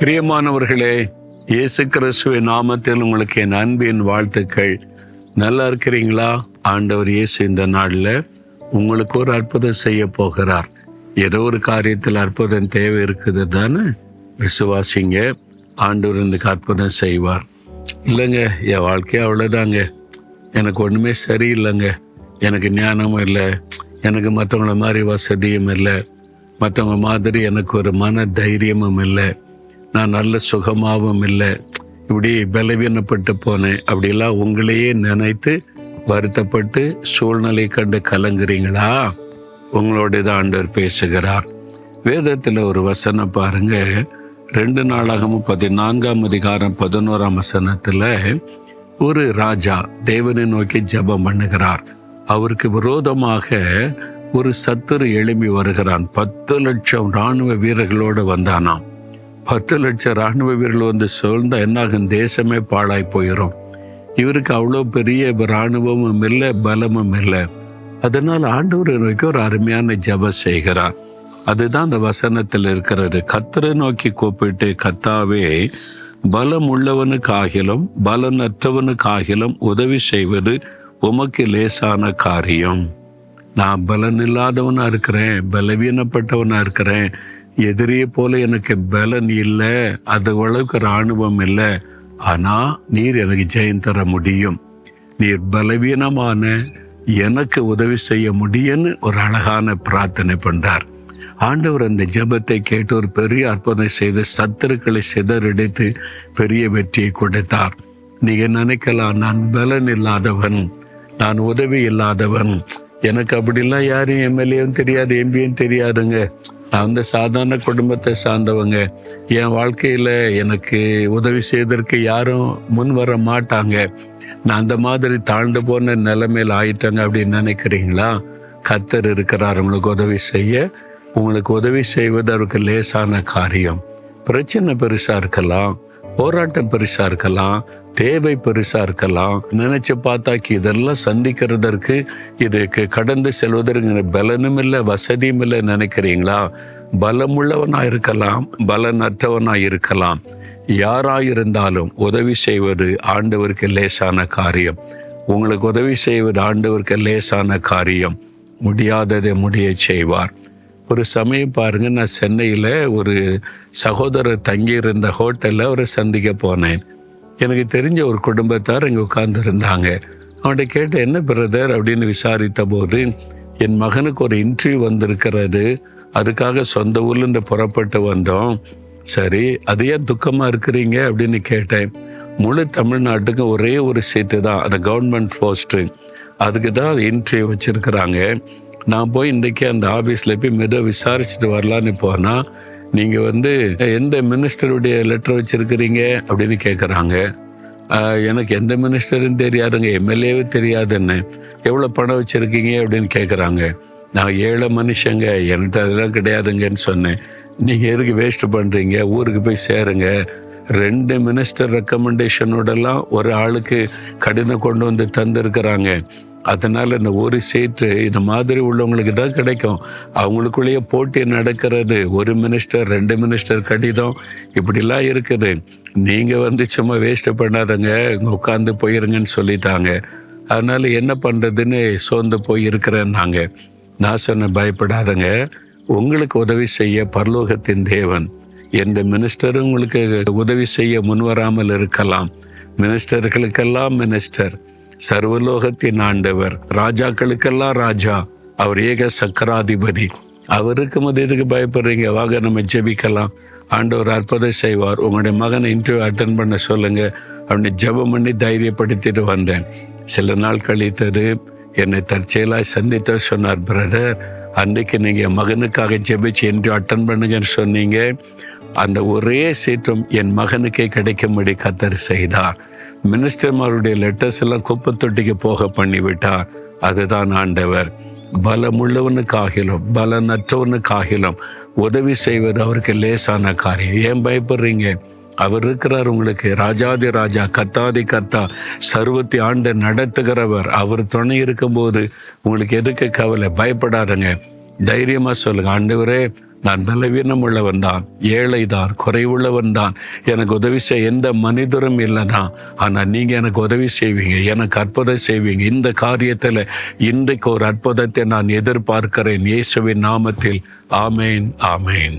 பிரியமானவர்களே, இயேசு கிறிஸ்துவின் நாமத்தில் உங்களுக்கு என் அன்பின் வாழ்த்துக்கள். நல்லா இருக்கிறீங்களா? ஆண்டவர் இயேசு இந்த நாளில் உங்களுக்கு ஒரு அற்புதம் செய்ய போகிறார். ஏதோ ஒரு காரியத்தில் அற்புதம் தேவை இருக்குது தானே? விசுவாசிங்க, ஆண்டவர் எனக்கு அற்புதம் செய்வார். இல்லைங்க, என் வாழ்க்கையே அவ்வளோதாங்க, எனக்கு ஒன்றுமே சரியில்லைங்க, எனக்கு ஞானமும் இல்லை, எனக்கு மற்றவங்கள மாதிரி வசதியும் இல்லை, மற்றவங்க மாதிரி எனக்கு ஒரு மன தைரியமும் இல்லை, நான் நல்ல சுகமாகவும் இல்லை, இப்படி பலவீனப்பட்டு போனேன், அப்படிலாம் உங்களையே நினைத்து வருத்தப்பட்டு சூழ்நிலை கண்டு கலங்குறீங்களா? உங்களோட தான் ஆண்டவர் பேசுகிறார். வேதத்தில் ஒரு வசனம் பாருங்க, 2 நாளாகமும் 14 வசனத்தில் ஒரு ராஜா தேவனை நோக்கி ஜெபம் பண்ணுகிறார். அவருக்கு விரோதமாக ஒரு சத்துரு எழும்பி வருகிறான். 10 லட்சம் இராணுவ வீரர்களோடு வந்தானாம். 10 லட்சம் இராணுவ வீரர்கள் வந்து சூழ்ந்தா என்னாகும்? தேசமே பாழாய் போயிடும். இவருக்கு அவ்வளோ பெரிய இராணுவமும் இல்லை, பலமும் இல்லை. அதனால் ஆண்டவர் நோக்கி ஒரு அருமையான ஜெபம் செய்கிறார். அதுதான் அந்த வசனத்தில் இருக்கிறது. கர்த்தரை நோக்கி கூப்பிட்டு, கர்த்தாவே, பலம் உள்ளவனுக்காகிலும் பலனற்றவனுக்காகிலும் உதவி செய்வது உமக்கு லேசான காரியம். நான் பலன் இல்லாதவனா இருக்கிறேன், பலவீனப்பட்டவனா இருக்கிறேன், எதிரியை போல எனக்கு பலன் இல்லை, அது அளவுக்கு இராணுவம் இல்லை, ஆனா நீர் எனக்கு ஜெயம் தர முடியும், நீர் பலவீனமான எனக்கு உதவி செய்ய முடியும்னு ஒரு அழகான பிரார்த்தனை பண்றார். ஆண்டவர் அந்த ஜெபத்தை கேட்டு ஒரு பெரிய அற்புதம் செய்து சத்துருக்களை சிதறடித்து பெரிய வெற்றியை கொடுத்தார். நீங்க நினைக்கலாம், நான் பலன் இல்லாதவன், நான் உதவி இல்லாதவன், எனக்கு அப்படிலாம் யாரும் எம்எல்ஏவும் தெரியாது, எம்பியும் தெரியாதுங்க, நான் வந்து சாதாரண குடும்பத்தை சார்ந்தவங்க, என் வாழ்க்கையில எனக்கு உதவி செய்வதற்கு யாரும் முன் வர மாட்டாங்க, நான் அந்த மாதிரி தாழ்ந்து போன நிலைமையில் ஆயிட்டாங்க அப்படின்னு நினைக்கிறீங்களா? கர்த்தர் இருக்கிறார் உங்களுக்கு உதவி செய்ய. உங்களுக்கு உதவி செய்வது அவருக்கு லேசான காரியம். பிரச்சனை பெருசா இருக்கலாம், போராட்டம் பெருசா இருக்கலாம், தேவை பெருசா இருக்கலாம். நினைச்சு பார்த்தாக்கி இதெல்லாம் சந்திக்கிறதற்கு, இதுக்கு கடந்து செல்வதற்கு பலனும் இல்லை, வசதியும் இல்லை நினைக்கிறீங்களா? பலமுள்ளவனா இருக்கலாம், பலனற்றவனா இருக்கலாம். யாராயிருந்தாலும் உதவி செய்வது ஆண்டவருக்கு லேசான காரியம். உங்களுக்கு உதவி செய்வது ஆண்டவருக்கு லேசான காரியம். முடியாததை முடிய செய்வார். ஒரு சமயம் பாருங்க, நான் சென்னையில் ஒரு சகோதரர் தங்கியிருந்த ஹோட்டலில் ஒரு சந்திக்க போனேன். எனக்கு தெரிஞ்ச ஒரு குடும்பத்தார் இங்கே உட்கார்ந்துருந்தாங்க. அவன்கிட்ட கேட்ட, என்ன பிரதர் அப்படின்னு விசாரித்த போது, என் மகனுக்கு ஒரு இன்டர்வியூ வந்திருக்கிறது, அதுக்காக சொந்த ஊர்லேருந்து புறப்பட்டு வந்தோம். சரி, அது ஏன் துக்கமாக இருக்கிறீங்க அப்படின்னு கேட்டேன். முழு தமிழ்நாட்டுக்கு ஒரே ஒரு சீட்டு தான், அது கவர்மெண்ட் போஸ்ட்டு, அதுக்கு தான் இன்டர்வியூ வச்சுருக்கிறாங்க. நான் போய் இன்றைக்கி அந்த ஆஃபீஸில் போய் மெதுவாக விசாரிச்சுட்டு வரலான்னு போனால், நீங்கள் வந்து எந்த மினிஸ்டருடைய லெட்டர் வச்சுருக்கிறீங்க அப்படின்னு கேட்குறாங்க. எனக்கு எந்த மினிஸ்டருன்னு தெரியாதுங்க, எம்எல்ஏவே தெரியாதுன்னு. எவ்வளோ பணம் வச்சுருக்கீங்க அப்படின்னு கேட்குறாங்க. நான் ஏழை மனுஷங்க, என்கிட்ட அதெல்லாம் கிடையாதுங்கன்னு சொன்னேன். நீங்கள் எதுக்கு வேஸ்ட்டு பண்ணுறீங்க, ஊருக்கு போய் சேருங்க. 2 மினிஸ்டர் ரெக்கமெண்டேஷனோடலாம் ஒரு ஆளுக்கு கடிதம் கொண்டு வந்து தந்துருக்கிறாங்க. அதனால் இந்த ஒரு சீட்டு இந்த மாதிரி உள்ளவங்களுக்கு தான் கிடைக்கும். அவங்களுக்குள்ளேயே போட்டி நடக்கிறது. 1 மினிஸ்டர் 2 மினிஸ்டர் கடிதம் இப்படிலாம் இருக்குது. நீங்கள் வந்து சும்மா வேஸ்ட்டு பண்ணாதங்க, உட்காந்து போயிருங்கன்னு சொல்லிட்டாங்க. அதனால் என்ன பண்ணுறதுன்னு சோர்ந்து போய் இருக்கிறேன்னாங்க. நான் சொன்ன, பயப்படாதங்க, உங்களுக்கு உதவி செய்ய பரலோகத்தின் தேவன், எந்த மினிஸ்டரும் உங்களுக்கு உதவி செய்ய முன்வராமல் இருக்கலாம். மினிஸ்டர்களுக்கெல்லாம் மினிஸ்டர், சர்வலோகத்தின் ஆண்டவர், ராஜாக்களுக்கெல்லாம் ராஜா, அவர் ஏக சக்கராதிபதி. அவருக்கு எதுக்கு பயப்படுறீங்க? வாங்க நம்ம ஜெபிக்கலாம். ஆண்டவர் அற்புதம் செய்வார். உங்களுடைய மகனை இன்டர்வியூ அட்டன் பண்ண சொல்லுங்க அப்படின்னு ஜெபம் பண்ணி தைரியப்படுத்திட்டு வந்தேன். சில நாள் கழித்தது என்னை தற்செயலாய் சந்தித்த சொன்னார், பிரதர், அன்றைக்கு நீங்கள் என் மகனுக்காக ஜெபிச்சு இன்டர்வியூ அட்டன் பண்ணுங்கன்னு சொன்னீங்க, அந்த ஒரே சீட்டும் என் மகனுக்கே கிடைக்கும்படி கர்த்தர் செய்தார். மினிஸ்டர்மாருடைய லெட்டர்ஸ் எல்லாம் குப்பை தொட்டிக்கு போக பண்ணிவிட்டார். அதுதான் ஆண்டவர். பலமுள்ளவனுக்காகிலும் பலனற்றவனுக்காகிலும் உதவி செய்வது அவருக்கு லேசான காரியம். ஏன் பயப்படுறீங்க? அவர் இருக்கிறார் உங்களுக்கு. ராஜாதி ராஜா, கர்த்தாதி கர்த்தா, சர்வத்தை ஆண்டு நடத்துகிறவர். அவர் துணை இருக்கும்போது உங்களுக்கு எதுக்கு கவலை? பயப்படாதங்க, தைரியமா சொல்லுங்க, ஆண்டவரே, நான் பலவீனம் உள்ளவன் தான், ஏழை தான், குறைவுள்ளவன் தான், எனக்கு உதவி செய்ய எந்த மனிதரும் இல்லைதான். ஆனால் நீங்க எனக்கு உதவி செய்வீங்க, எனக்கு அற்புதம் செய்வீங்க. இந்த காரியத்தில் இன்றைக்கு ஒரு அற்புதத்தை நான் எதிர்பார்க்கிறேன். இயேசுவின் நாமத்தில் ஆமேன், ஆமேன்.